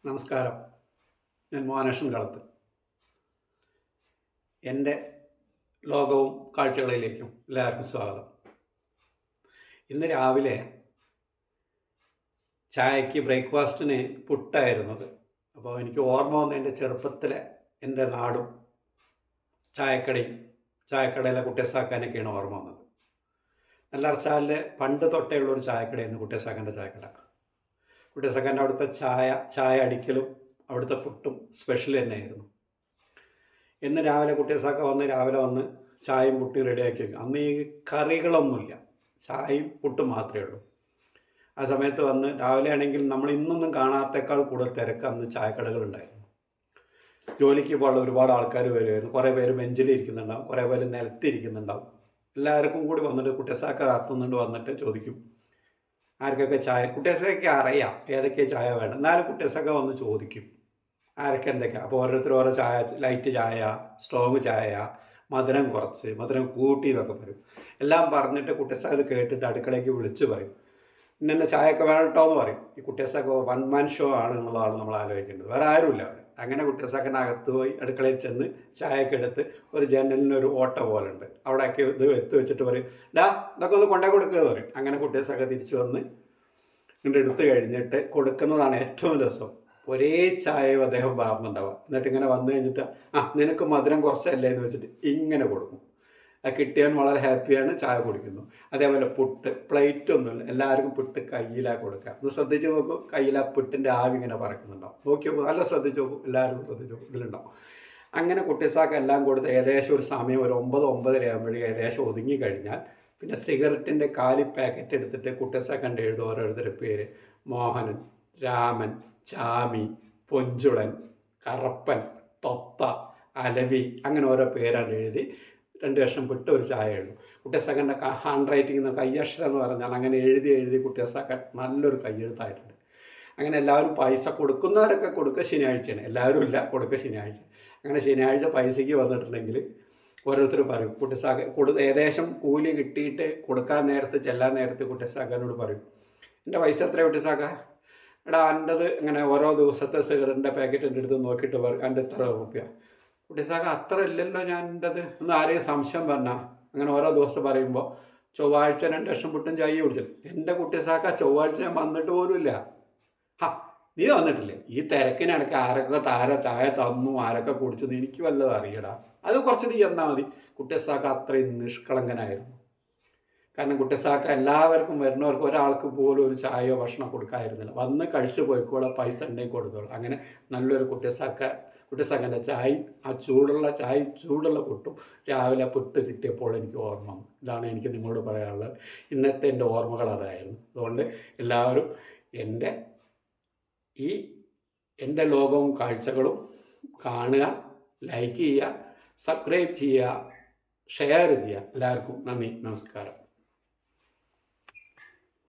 നമസ്കാരം. ഞാൻ മോഹനകൃഷ്ണൻ കളത്ത്. എൻ്റെ ലോകവും കാഴ്ചകളിലേക്കും എല്ലാവർക്കും സ്വാഗതം. ഇന്ന് രാവിലെ ചായക്ക് ബ്രേക്ക്ഫാസ്റ്റിന് പുട്ടായിരുന്നത്. അപ്പോൾ എനിക്ക് ഓർമ്മ വന്ന എൻ്റെ ചെറുപ്പത്തിലെ എൻ്റെ നാടും ചായക്കടയിലെ കുട്ടിയസാക്കാനൊക്കെയാണ് ഓർമ്മ വന്നത്. നെല്ലാർച്ചാലിൽ പണ്ട് തൊട്ടേ ഉള്ളൊരു ചായക്കടയായിരുന്നു കുട്ടിയസാക്കാൻ്റെ ചായക്കട. കുട്ടിയസാക്കാൻ്റെ അവിടുത്തെ ചായ അടിക്കലും അവിടുത്തെ പുട്ടും സ്പെഷ്യൽ തന്നെയായിരുന്നു. ഇന്ന് രാവിലെ കുട്ടിയസാക്ക രാവിലെ വന്ന് ചായയും പുട്ടും റെഡിയാക്കി വയ്ക്കും. അന്ന് ഈ കറികളൊന്നുമില്ല, ചായയും പുട്ടും മാത്രമേ ഉള്ളൂ. ആ സമയത്ത് വന്ന് രാവിലെ ആണെങ്കിൽ നമ്മൾ ഇന്നൊന്നും കാണാത്തേക്കാൾ കൂടുതൽ തിരക്ക് അന്ന് ചായക്കടകളുണ്ടായിരുന്നു. ജോലിക്ക് പോകാനുള്ള ഒരുപാട് ആൾക്കാർ വരുമായിരുന്നു. കുറേ പേര് ബെഞ്ചിലിരിക്കുന്നുണ്ടാവും, കുറേ പേര് നിലത്തിരിക്കുന്നുണ്ടാവും. എല്ലാവർക്കും കൂടി വന്നിട്ട് കുട്ടിയസാക്ക കാത്തുന്നുണ്ട് വന്നിട്ട് ചോദിക്കും ആർക്കൊക്കെ ചായ. കുട്ടിയസാക്ക് അറിയാം ഏതൊക്കെ ചായ വേണം, എന്നാലും കുട്ടിയസാക്ക വന്ന് ചോദിക്കും ആരൊക്കെ എന്തൊക്കെയാണ്. അപ്പോൾ ഓരോരുത്തർ ഓരോ ചായ, ലൈറ്റ് ചായ, സ്ട്രോങ് ചായ, മധുരം കുറച്ച്, മധുരം കൂട്ടി എന്നൊക്കെ പറയും. എല്ലാം പറഞ്ഞിട്ട് കുട്ടിയസാക്ക കേട്ടിട്ട് അടുക്കളയ്ക്ക് വിളിച്ച് പറയും ഇന്നെ ചായയൊക്കെ വേണം കേട്ടോ എന്ന് പറയും. ഈ കുട്ടിയസാക്ക വൺ മാൻ ഷോ ആണ് എന്നുള്ളതാണ് നമ്മൾ ആലോചിക്കേണ്ടത്. വേറെ ആരുമില്ല അവിടെ. അങ്ങനെ കുട്ടിയസാക്കൻ്റെ അകത്ത് പോയി അടുക്കളയിൽ ചെന്ന് ചായയൊക്കെ എടുത്ത് ഒരു ജനലിനൊരു ഓട്ട പോലെ ഉണ്ട്, അവിടെയൊക്കെ ഇത് എടുത്ത് വെച്ചിട്ട് പറയും ഇതൊക്കെ ഒന്ന് കൊണ്ടേ കൊടുക്കുക എന്ന് പറയും. അങ്ങനെ കുട്ടിയസാക്ക തിരിച്ചു വന്ന് ഇങ്ങോട്ട് എടുത്തു കഴിഞ്ഞിട്ട് കൊടുക്കുന്നതാണ് ഏറ്റവും രസം. ഒരേ ചായയും അദ്ദേഹം പറഞ്ഞിട്ടുണ്ടാവുക. എന്നിട്ട് ഇങ്ങനെ വന്നു കഴിഞ്ഞിട്ട് നിനക്ക് മധുരം കുറച്ചല്ലേ എന്ന് വെച്ചിട്ട് ഇങ്ങനെ കൊടുക്കും. കിട്ടിയവൻ വളരെ ഹാപ്പിയാണ്, ചായ കുടിക്കുന്നു. അതേപോലെ പുട്ട് പ്ലേറ്റൊന്നുമില്ല, എല്ലാവർക്കും പുട്ട് കയ്യിലാണ് കൊടുക്കുക. ഒന്ന് ശ്രദ്ധിച്ച് നോക്കൂ, കയ്യിൽ ആ പുട്ടിൻ്റെ ആവി ഇങ്ങനെ പറക്കുന്നുണ്ടാവും. നോക്കി നോക്കൂ, നല്ല ശ്രദ്ധിച്ച് നോക്കൂ, എല്ലാവരും ശ്രദ്ധിച്ച് നോക്കൂ, ഇതിലുണ്ടാവും. അങ്ങനെ കുട്ടിയസാക്ക എല്ലാം കൊടുത്ത് ഏകദേശം ഒരു സമയം ഒരു 9-9:30 ആകുമ്പോഴേക്കും ഏകദേശം ഒതുങ്ങി കഴിഞ്ഞാൽ പിന്നെ സിഗരറ്റിൻ്റെ കാലി പാക്കറ്റ് എടുത്തിട്ട് കുട്ടിയസാക്കൻ്റെ എഴുതും ഓരോരുത്തരുടെ പേര്. മോഹനൻ, രാമൻ, ചാമി, പൊഞ്ചുളൻ, കറപ്പൻ, തൊത്ത, അലവി, അങ്ങനെ ഓരോ പേരാണ് എഴുതി 2 കഷ്ണം പുട്ട് ഒരു ചായ എഴുതും. കുട്ടിയസാക്കൻ്റെ ഹാൻഡ് റൈറ്റിംഗ് കയ്യക്ഷരം എന്ന് പറഞ്ഞാൽ അങ്ങനെ എഴുതി കുട്ടിയസാക്ക നല്ലൊരു കയ്യെഴുത്തായിട്ടുണ്ട്. അങ്ങനെ എല്ലാവരും പൈസ കൊടുക്കുന്നവരൊക്കെ കൊടുക്കുക ശനിയാഴ്ചയാണ്, എല്ലാവരും ഇല്ല, കൊടുക്കുക ശനിയാഴ്ച. അങ്ങനെ ശനിയാഴ്ച പൈസയ്ക്ക് വന്നിട്ടുണ്ടെങ്കിൽ ഓരോരുത്തർ പറയും കുട്ടിയസാക്ക ഏകദേശം കൂലി കിട്ടിയിട്ട് കൊടുക്കാൻ നേരത്ത് ചെല്ലാൻ നേരത്ത് കുട്ടിയസാക്കനോട് പറയും എൻ്റെ പൈസ എത്രയാണ് കുട്ടിയസാക്ക? എടാ എൻ്റെത് ഇങ്ങനെ ഓരോ ദിവസത്തെ സിഗരറ്റിൻ്റെ പാക്കറ്റിൻ്റെ അടുത്ത് നോക്കിയിട്ട് പറയും എൻ്റെ ഇത്ര റുപ്യ. കുട്ടിയസാക്ക അത്ര ഇല്ലല്ലോ ഞാൻ എൻ്റെത് ഒന്ന് ആരെയും സംശയം പറഞ്ഞാൽ. അങ്ങനെ ഓരോ ദിവസം പറയുമ്പോൾ ചൊവ്വാഴ്ച 2 കഷ്ണം പുട്ടും ചായ കുടിച്ചു. എൻ്റെ കുട്ടിയസാക്ക ചൊവ്വാഴ്ച ഞാൻ വന്നിട്ട് പോലുമില്ല. നീ വന്നിട്ടില്ലേ? ഈ തിരക്കിനിടയ്ക്ക് ആരൊക്കെ ചായ തന്നു, ആരൊക്കെ കുടിച്ചു എനിക്ക് വല്ലതും അറിയടാ. അത് കുറച്ച് നീ എന്നാൽ മതി. കുട്ടിയസാക്ക അത്രയും നിഷ്കളങ്കനായിരുന്നു. കാരണം കുട്ടിയസാക്ക എല്ലാവർക്കും വരുന്നവർക്ക് ഒരാൾക്ക് പോലും ഒരു ചായയോ ഭക്ഷണം കൊടുക്കാതിരുന്നില്ല. വന്ന് കഴിച്ചു പോയിക്കോളാം, പൈസ ഉണ്ടെങ്കിൽ കൊടുത്തോളാം. അങ്ങനെ നല്ലൊരു കുട്ടിയസാക്കൻ്റെ ചായയും ആ ചൂടുള്ള പുട്ടും രാവിലെ പുട്ട് കിട്ടിയപ്പോൾ എനിക്ക് ഓർമ്മ വന്നു. ഇതാണ് എനിക്ക് നിങ്ങളോട് പറയാനുള്ളത്. ഇന്നത്തെ എൻ്റെ ഓർമ്മകൾ അതായിരുന്നു. അതുകൊണ്ട് എല്ലാവരും എൻ്റെ ലോകവും കാഴ്ചകളും കാണുക, ലൈക്ക് ചെയ്യുക, സബ്സ്ക്രൈബ് ചെയ്യുക, ഷെയർ ചെയ്യുക. എല്ലാവർക്കും നന്ദി, നമസ്കാരം.